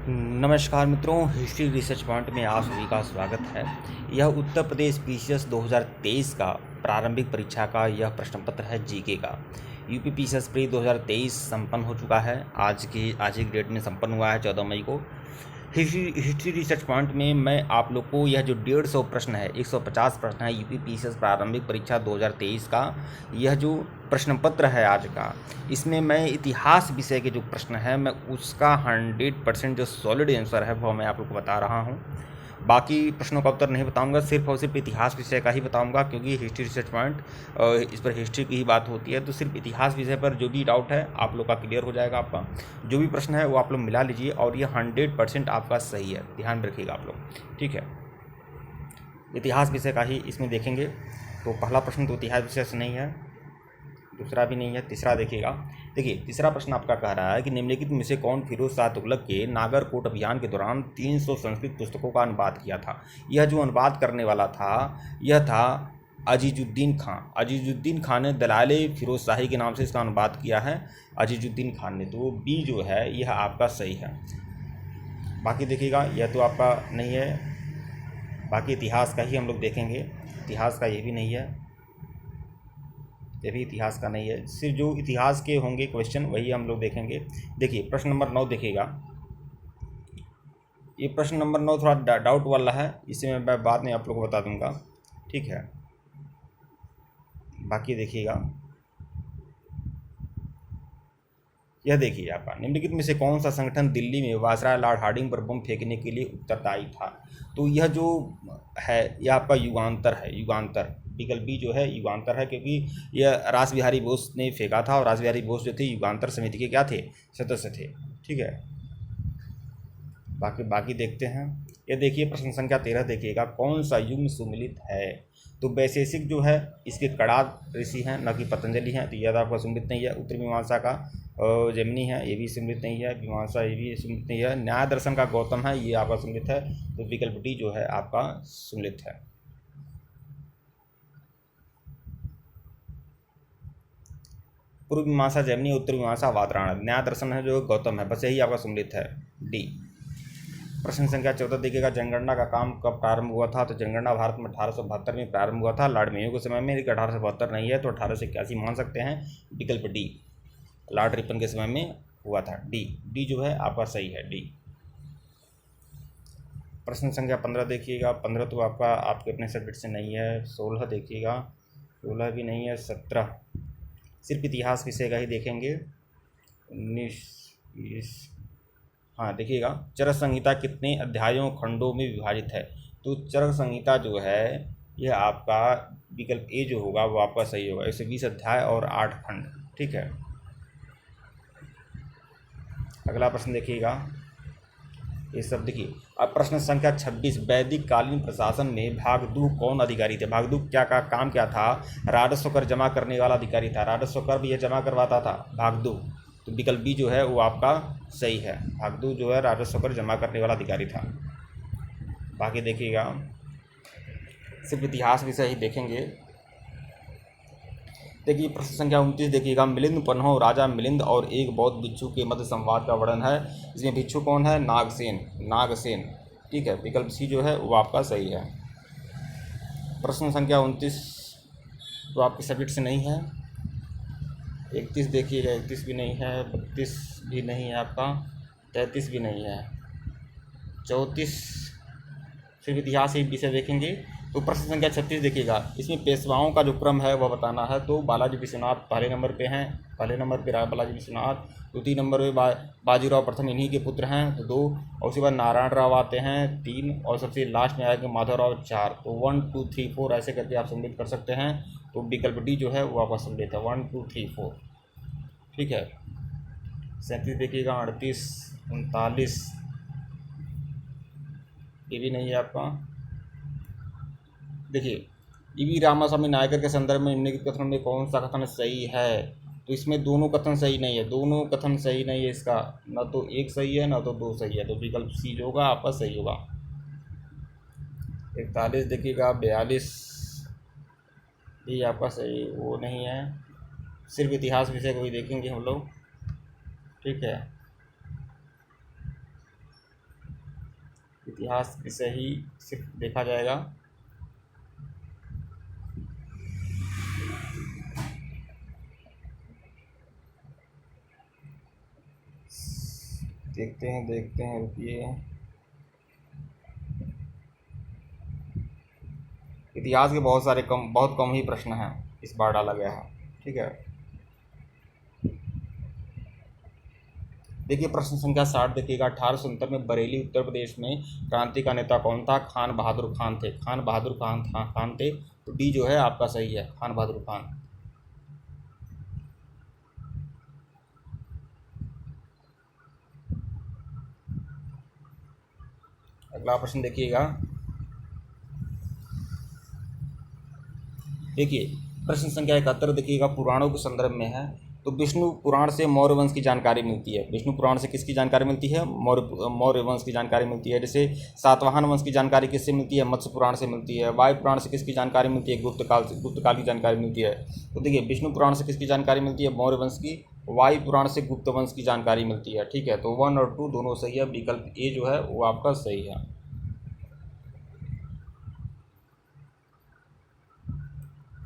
नमस्कार मित्रों, history research point में आप सभी का स्वागत है। यह उत्तर प्रदेश पीसीएस 2023 का प्रारंभिक परीक्षा का यह प्रश्न पत्र है जीके का। यूपी पीसीएस प्री 2023 संपन्न हो चुका है। आज की डेट में संपन्न हुआ है 14 मई को। हिस्ट्री रिसर्च पॉइंट में मैं आप लोग को यह जो 150 प्रश्न है, 150 प्रश्न है यूपी पीसीएस प्रारंभिक परीक्षा 2023 का, यह जो प्रश्न पत्र है आज का, इसमें मैं इतिहास विषय के जो प्रश्न है मैं उसका 100% जो सॉलिड आंसर है वो मैं आप लोग को बता रहा हूँ। बाकी प्रश्नों का उत्तर नहीं बताऊंगा, सिर्फ और सिर्फ इतिहास विषय का ही बताऊंगा, क्योंकि हिस्ट्री रिसर्च पॉइंट इस पर हिस्ट्री की ही बात होती है। तो सिर्फ इतिहास विषय पर जो भी डाउट है आप लोग का क्लियर हो जाएगा। आपका जो भी प्रश्न है वो आप लोग मिला लीजिए और ये 100% आपका सही है, ध्यान रखिएगा आप लोग, ठीक है। इतिहास विषय का ही इसमें देखेंगे। तो पहला प्रश्न तो इतिहास विषय से नहीं है, दूसरा भी नहीं है, तीसरा देखिएगा। देखिए, तीसरा प्रश्न आपका कह रहा है कि निम्नलिखित में से कौन फिरोज शाह तुगलक के नागरकोट अभियान के दौरान 300 संस्कृत पुस्तकों का अनुवाद किया था। यह जो अनुवाद करने वाला था यह था अजीजुद्दीन खां। अजीजुद्दीन खान ने दलाइल फिरोज शाही के नाम से इसका अनुवाद किया है, अजीजुद्दीन खान ने। तो बी जो है यह आपका सही है। बाकी देखिएगा, यह तो आपका नहीं है। बाकी इतिहास का ही हम लोग देखेंगे। इतिहास का ये भी नहीं है, ये भी इतिहास का नहीं है। सिर्फ जो इतिहास के होंगे क्वेश्चन वही हम लोग देखेंगे। देखिए, प्रश्न नंबर 9 देखिएगा। ये प्रश्न नंबर 9 थोड़ा डाउट वाला है, इसे मैं बाद में आप लोग को बता दूंगा, ठीक है। बाकी देखिएगा, यह देखिए आपका, निम्नलिखित में से कौन सा संगठन दिल्ली में वायसराय लॉर्ड हार्डिंग पर बम फेंकने के लिए उत्तरदायी था। तो यह जो है यह आपका युगांतर है। युगांतर विकल्प बी जो है युगांतर है, क्योंकि यह रास बिहारी बोस ने फेंका था और रास बिहारी बोस जो थे युगांतर समिति के क्या थे, सदस्य थे, ठीक है। बाकी देखते हैं। ये देखिए, प्रश्न संख्या 13 देखिएगा, कौन सा युग्म सुमिलित है। तो वैशेषिक जो है इसके कड़ाद ऋषि हैं, न कि पतंजलि हैं, तो यह तो आपका सुमिलित नहीं है। उत्तर मीमांसा का जैमिनी है, ये भी सुमिलित नहीं है। मीमांसा ये भी सुमिलित नहीं है। न्याय दर्शन का गौतम है, ये आपका सुमिलित है। तो विकल्प डी जो है आपका सुमिलित है। पूर्व मीमांसा जैमिनी, उत्तर मीमांसा वादरायण, न्याय दर्शन है जो गौतम है, बस यही आपका सुमिलित है, डी। प्रश्न संख्या 14 देखिएगा, जनगणना का काम कब प्रारंभ हुआ था। तो जनगणना भारत में 1872 में प्रारंभ हुआ था, लॉर्ड मेयो के समय में। 1872 नहीं है तो 1881 मान सकते हैं, विकल्प डी। लॉर्ड रिपन के समय में हुआ था, डी जो है आपका सही है, डी। प्रश्न संख्या 15 देखिएगा। 15 तो आपका आपके अपने सब्जेक्ट से नहीं है। 16 देखिएगा, 16 भी नहीं है। 17 सिर्फ इतिहास विषय का ही देखेंगे। 19, 20, हाँ देखिएगा, चरक संहिता कितने अध्यायों खंडों में विभाजित है। तो चरक संहिता जो है यह आपका विकल्प ए जो होगा वो आपका सही होगा। 120 अध्याय और 8 खंड, ठीक है। अगला प्रश्न देखिएगा, ये सब देखिए। अब प्रश्न संख्या 26, वैदिक कालीन प्रशासन में भागदू कौन अधिकारी थे। भागदू का काम क्या था, राजस्व कर जमा करने वाला अधिकारी था। राजस्व कर भी यह जमा करवाता था भागदू। तो विकल्प बी जो है वो आपका सही है। भागदू जो है राजस्व कर जमा करने वाला अधिकारी था। बाकी देखिएगा, सिर्फ इतिहास विषय ही देखेंगे। देखिए, प्रश्न संख्या 29 देखिएगा, मिलिंद पन्हो, राजा मिलिंद और एक बौद्ध भिक्षु के मध्य संवाद का वर्णन है। इसमें भिक्षु कौन है, नागसेन, ठीक है। विकल्प सी जो है वो आपका सही है। प्रश्न संख्या 29 तो आपके सब्जेक्ट से नहीं है। 31 देखिएगा, 31 भी नहीं है। 32 भी नहीं है आपका। 33 भी नहीं है। 34 सिर्फ इतिहास ही विषय देखेंगे। तो प्रश्न संख्या 36 देखिएगा, इसमें पेशवाओं का जो क्रम है वह बताना है। तो बालाजी विश्वनाथ पहले नंबर पे हैं, पहले नंबर पे बालाजी विश्वनाथ। द्वितीय नंबर पे बाजीराव प्रथम, इन्हीं के पुत्र हैं, तो 2। और उसके बाद नारायण राव आते हैं 3, और सबसे लास्ट में आएगा माधवराव 4। तो 1 2 3 4 ऐसे करके आप सम्मिलित कर सकते हैं। तो विकल्प डी जो है वो आपका सम्मिलित है, 1 2 3 4, ठीक है। 37 देखिएगा, 38, 39 ये भी नहीं है आपका। देखिए, ईवी रामास्वामी नायकर के संदर्भ में निम्नलिखित कथन में कौन सा कथन सही है। तो इसमें दोनों कथन सही नहीं है, दोनों कथन सही नहीं है। इसका न तो एक सही है न तो दो सही है। तो विकल्प सी जो होगा आपका सही होगा। 41 देखिएगा, 42 ये आपका सही वो नहीं है। सिर्फ इतिहास विषय को ही देखेंगे हम लोग, ठीक है। इतिहास विषय ही सिर्फ देखा जाएगा। देखते हैं रुकिए। इतिहास के बहुत कम ही प्रश्न हैं इस बार डाला गया है। ठीक है, देखिए प्रश्न संख्या 60 देखिएगा। 1869 में बरेली उत्तर प्रदेश में क्रांति का नेता कौन था? खान बहादुर खान थे। खान बहादुर खान थे। तो डी जो है आपका सही है, खान बहादुर खान। अगला प्रश्न देखिएगा। देखिए प्रश्न संख्या 71 देखिएगा, पुराणों के संदर्भ में है। तो विष्णु पुराण से मौर्य वंश की जानकारी मिलती है। विष्णु पुराण से किसकी जानकारी मिलती है? मौर्य वंश की जानकारी मिलती है। जैसे सातवाहन वंश की जानकारी किससे मिलती है? मत्स्य पुराण से मिलती है। वायु पुराण से किसकी जानकारी मिलती है? गुप्त काल की जानकारी मिलती है। तो देखिए विष्णु पुराण से किसकी जानकारी मिलती है? मौर्य वंश की। वायु पुराण से गुप्त वंश की जानकारी मिलती है। ठीक है, तो 1 और 2 दोनों सही है। विकल्प ए जो है वो आपका सही है।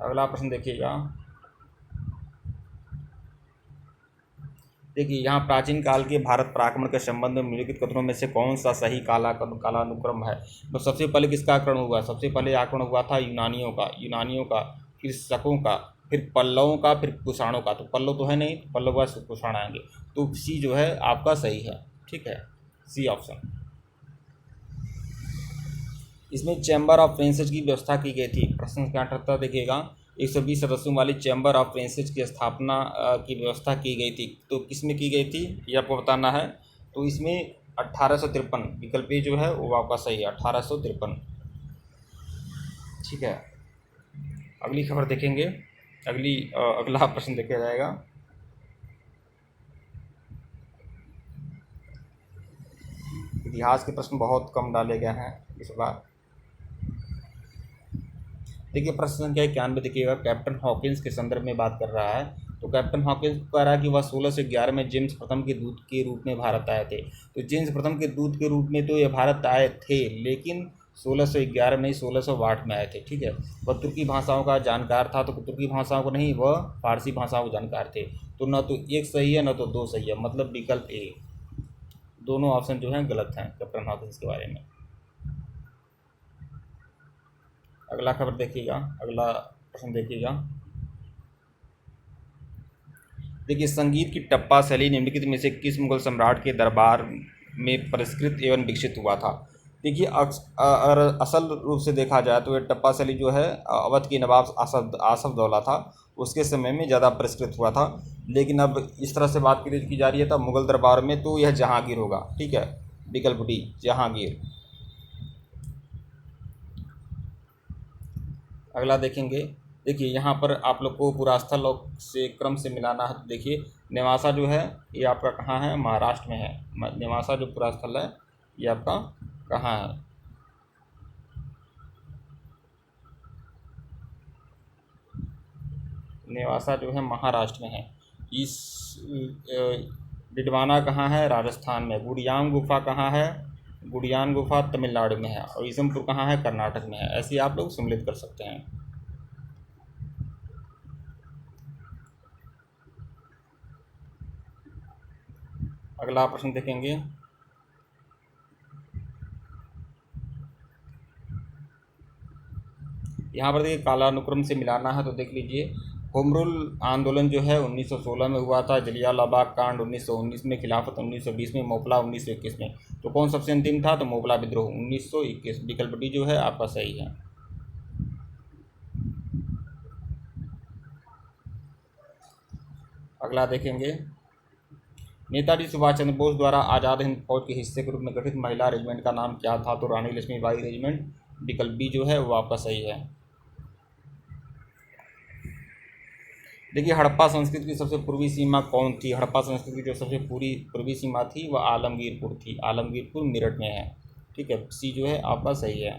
अगला प्रश्न देखिएगा। देखिए यहाँ प्राचीन काल के भारत पर आक्रमण के संबंध में निम्नलिखित कथनों में से कौन सा सही कालानुक्रम है? तो सबसे पहले किसका आक्रमण हुआ? सबसे पहले आक्रमण हुआ था यूनानियों का, फिर शकों का, फिर पल्लवों का, फिर कुषाणों का। तो पल्लव तो है नहीं, पल्लव का कुषाण आएंगे। तो सी जो है आपका सही है। ठीक है, सी ऑप्शन। इसमें चैम्बर ऑफ प्रिंसेस की व्यवस्था की गई थी। प्रश्न संख्या 78 देखिएगा। 120 सदस्यों वाली चैम्बर ऑफ प्रिंसेस की स्थापना की व्यवस्था की गई थी। तो किसमें की गई थी ये आपको बताना है। तो इसमें 1853 विकल्प ए जो है वो आपका सही है, 1853। ठीक है, अगली खबर देखेंगे। अगला प्रश्न देखा जाएगा। इतिहास के प्रश्न बहुत कम डाले गए हैं इस बार। देखिए प्रश्न संख्या 91 देखिएगा। कैप्टन हॉकिंस के संदर्भ में बात कर रहा है। तो कैप्टन हॉकिंस कह रहा है कि वह 1611 में जेम्स प्रथम के दूत के रूप में भारत आए थे। तो जेम्स प्रथम के दूत के रूप में तो ये भारत आए थे, लेकिन 1611 में नहीं, 1608 में आए थे। ठीक है, वह तुर्की भाषाओं का जानकार था। तो तुर्की भाषाओं को नहीं, वह फारसी भाषाओं को जानकार थे। तो न तो एक सही है न तो दो सही है, मतलब विकल्प ए। दोनों ऑप्शन जो हैं गलत हैं कैप्टन हॉकिंस के बारे में। अगला खबर देखिएगा, अगला प्रश्न देखिएगा। देखिए संगीत की टप्पा शैली निम्नलिखित में से किस मुगल सम्राट के दरबार में परिष्कृत एवं विकसित हुआ था? देखिए अगर असल रूप से देखा जाए तो ये टप्पा शैली जो है अवध के नवाब आसफदौला था, उसके समय में ज़्यादा परिष्कृत हुआ था। लेकिन अब इस तरह से बात की जा रही है तब मुगल दरबार में, तो यह जहांगीर होगा। ठीक है, विकल्प डी जहांगीर। अगला देखेंगे। देखिए यहाँ पर आप लोग को पुरास्थल से क्रम से मिलाना है। तो देखिए नेवासा जो है ये आपका कहाँ है? महाराष्ट्र में है। नेवासा जो पुरास्थल है ये आपका कहाँ है? नेवासा जो है महाराष्ट्र में है। इस डिडवाना कहाँ है? राजस्थान में। गुड़ियांग गुफा कहाँ है? गुड़ियान गुफा तमिलनाडु में है। और ईसमपुर कहाँ है? कर्नाटक में है। ऐसे आप लोग सम्मिलित कर सकते हैं। अगला प्रश्न देखेंगे। यहाँ पर देखिए कालानुक्रम से मिलाना है। तो देख लीजिए होम रूल आंदोलन जो है 1916 में हुआ था। जलियांवाला बाग कांड 1919 में, खिलाफत 1920 में, मोपला 1921 में। तो कौन सबसे अंतिम था? तो मोपला विद्रोह 1921। विकल्प डी जो है आपका सही है। अगला देखेंगे। नेताजी सुभाष चंद्र बोस द्वारा आज़ाद हिंद फौज के हिस्से के रूप में गठित महिला रेजिमेंट का नाम क्या था? तो रानी लक्ष्मीबाई रेजिमेंट। विकल्प बी जो है वो आपका सही है। देखिए हड़प्पा संस्कृति की सबसे पूर्वी सीमा कौन थी? हड़प्पा संस्कृति की जो सबसे पूर्वी सीमा थी वह आलमगीरपुर थी। आलमगीरपुर मेरठ में है। ठीक है, सी जो है आपका सही है।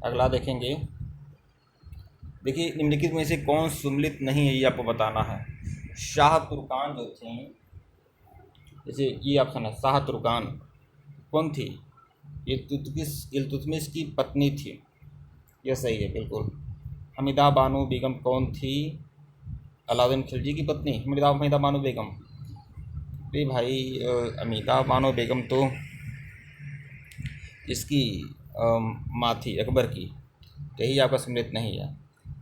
अगला देखेंगे। देखिए निम्नलिखित में से कौन सम्मिलित नहीं है ये आपको बताना है। शाह तुर्कान जो थी, जैसे ये ऑप्शन है शाह तुर्कान, कौन थी? इल्तुतमिश की पत्नी थी, यह सही है बिल्कुल। हमीदा बानो बेगम कौन थी? अलाउद्दीन खिलजी की पत्नी हमीदा बानो बेगम। अरे भाई, हमीदा बानो बेगम तो इसकी माँ थी, अकबर की। तो यही आपका सम्मिलित नहीं है।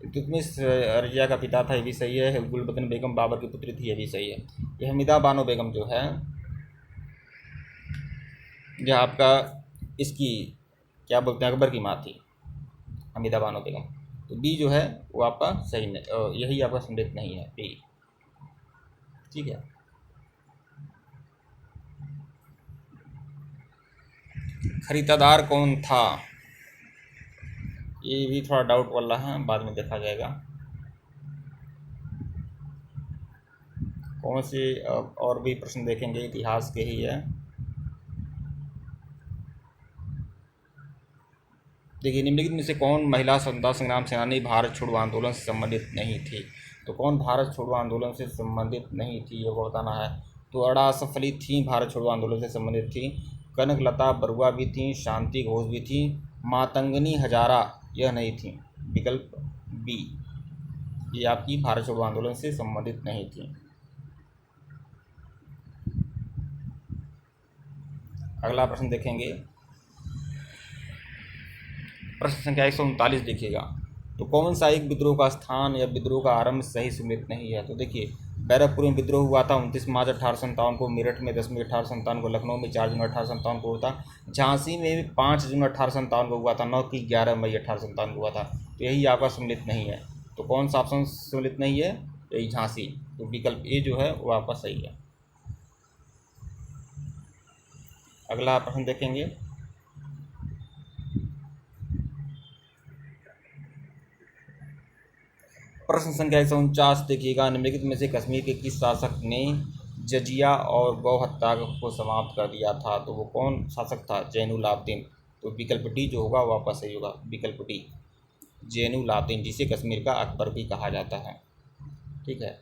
इल्तुतमिश अर्जिया का पिता था, ये भी सही है। गुलबदन बेगम बाबर की पुत्री थी, ये भी सही है। ये हमीदा बानो बेगम जो है, यह आपका इसकी क्या बोलते हैं, अकबर की माँ थी, हमीदा बानो बेगम। तो बी जो है वो आपका सही नहीं, यही आपका सम्मिलित नहीं है, बी। ठीक है। खरीदार कौन था? ये भी थोड़ा डाउट वाला है, बाद में देखा जाएगा। कौन से और भी प्रश्न देखेंगे, इतिहास के ही है। देखिए, निम्नलिखित में से कौन महिला स्वतंत्रता संग्राम सेनानी भारत छोड़ो आंदोलन से संबंधित नहीं थी? तो कौन भारत छोड़ो आंदोलन से संबंधित नहीं थी, ये को बताना है। तो अड़ा असफ अली थी, भारत छोड़ो आंदोलन से संबंधित थी। कनकलता बरुआ भी थी, शांति घोष भी थी। मातंगनी हजारा यह नहीं थी, विकल्प बी, ये आपकी भारत छोड़ो आंदोलन से संबंधित नहीं थी। अगला प्रश्न देखेंगे, प्रश्न संख्या 139 देखिएगा। तो कौन सा एक विद्रोह का स्थान या विद्रोह का आरंभ सही सम्मिलित नहीं है? तो देखिए, बैरकपुर में विद्रोह हुआ था 29 मार्च 1857 को, मेरठ में 10 मई 1857 को, लखनऊ में 4 जून 1857 को हुआ था, झांसी में 5 जून 1857 को हुआ था, 9 की 11 मई 1857 को हुआ था। तो यही आपका सम्मिलित नहीं है। तो कौन सा ऑप्शन सम्मिलित नहीं है? यही झांसी। तो विकल्प ए जो है वो आपका सही है। अगला प्रश्न देखेंगे, प्रश्न संख्या 149 देखिएगा। निम्नलिखित में से कश्मीर के किस शासक ने जजिया और गौ हत्या को समाप्त कर दिया था? तो वो कौन शासक था? जैनुल आबदीन। तो विकल्प डी जो होगा वो आपका सही होगा, विकल्प डी, जैनुल आबदीन, जिसे कश्मीर का अकबर भी कहा जाता है। ठीक है।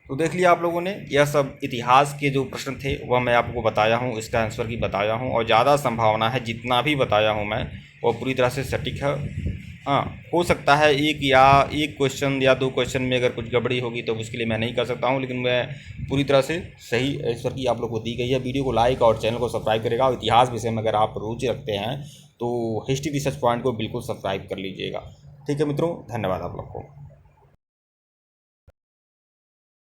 तो देख लिया आप लोगों ने, यह सब इतिहास के जो प्रश्न थे वह मैं आपको बताया हूँ, इसका आंसर भी बताया हूँ, और ज़्यादा संभावना है जितना भी बताया हूँ मैं वो पूरी तरह से सटीक है। हाँ, हो सकता है एक क्वेश्चन या 2 क्वेश्चन में अगर कुछ गड़बड़ी होगी तो उसके लिए मैं नहीं कर सकता हूँ, लेकिन मैं पूरी तरह से सही आंसर की आप लोग को दी गई है। वीडियो को लाइक और चैनल को सब्सक्राइब करेगा, और इतिहास विषय में अगर आप रुचि रखते हैं तो हिस्ट्री रिसर्च पॉइंट को बिल्कुल सब्सक्राइब कर लीजिएगा। ठीक है मित्रों, धन्यवाद आप लोग को।